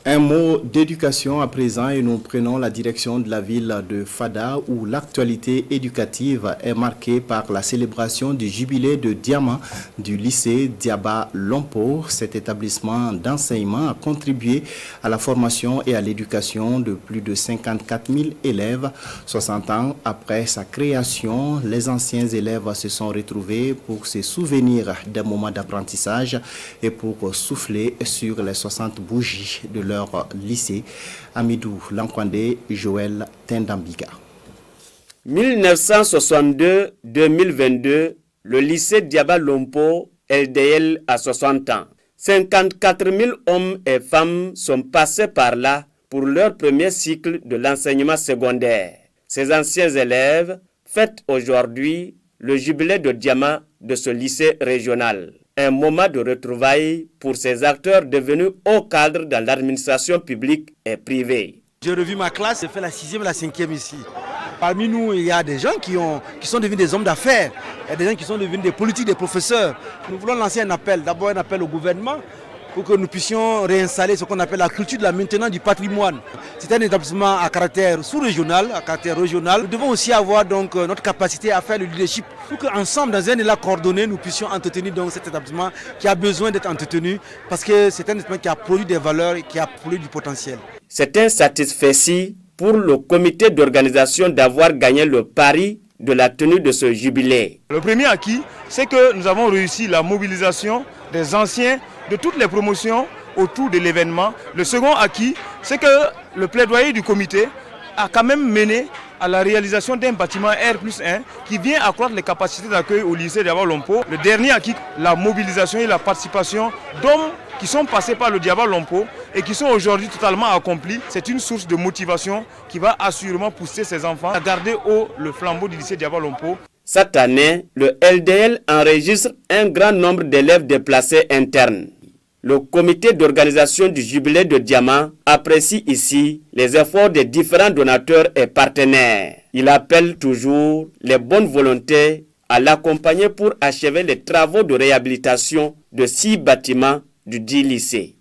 Un mot d'éducation à présent et nous prenons la direction de la ville de Fada où l'actualité éducative est marquée par la célébration du jubilé de diamant du lycée Diaba Lompo. Cet établissement d'enseignement a contribué à la formation et à l'éducation de plus de 54 000 élèves. 60 ans après sa création, les anciens élèves se sont retrouvés pour se souvenir d'un moment d'apprentissage et pour souffler sur les 60 bougies de leur lycée. Amidou Lankwande, Joël Tendambiga. 1962-2022, le lycée Diaba Lompo, LDL, a 60 ans. 54 000 hommes et femmes sont passés par là pour leur premier cycle de l'enseignement secondaire. Ces anciens élèves fêtent aujourd'hui le jubilé de diamant de ce lycée régional. Un moment de retrouvailles pour ces acteurs devenus hauts cadres dans l'administration publique et privée. J'ai revu ma classe, j'ai fait la 6e et la 5e ici. Parmi nous, il y a des gens qui sont devenus des hommes d'affaires. Il y a des gens qui sont devenus des politiques, des professeurs. Nous voulons lancer un appel, d'abord un appel au gouvernement pour que nous puissions réinstaller ce qu'on appelle la culture de la maintenance du patrimoine. C'est un établissement à caractère sous-régional, à caractère régional. Nous devons aussi avoir donc notre capacité à faire le leadership pour qu'ensemble, dans un élan coordonné, nous puissions entretenir donc cet établissement qui a besoin d'être entretenu parce que c'est un établissement qui a produit des valeurs et qui a produit du potentiel. C'est un satisfait pour le comité d'organisation d'avoir gagné le pari de la tenue de ce jubilé. Le premier acquis, c'est que nous avons réussi la mobilisation des anciens de toutes les promotions autour de l'événement. Le second acquis, c'est que le plaidoyer du comité a quand même mené à la réalisation d'un bâtiment R+1 qui vient accroître les capacités d'accueil au lycée Diaba Lompo. Le dernier acquis, la mobilisation et la participation d'hommes qui sont passés par le Diaba Lompo et qui sont aujourd'hui totalement accomplis. C'est une source de motivation qui va assurément pousser ces enfants à garder haut le flambeau du lycée Diaba Lompo. Cette année, le LDL enregistre un grand nombre d'élèves déplacés internes. Le comité d'organisation du jubilé de diamant apprécie ici les efforts des différents donateurs et partenaires. Il appelle toujours les bonnes volontés à l'accompagner pour achever les travaux de réhabilitation de 6 bâtiments du dit lycée.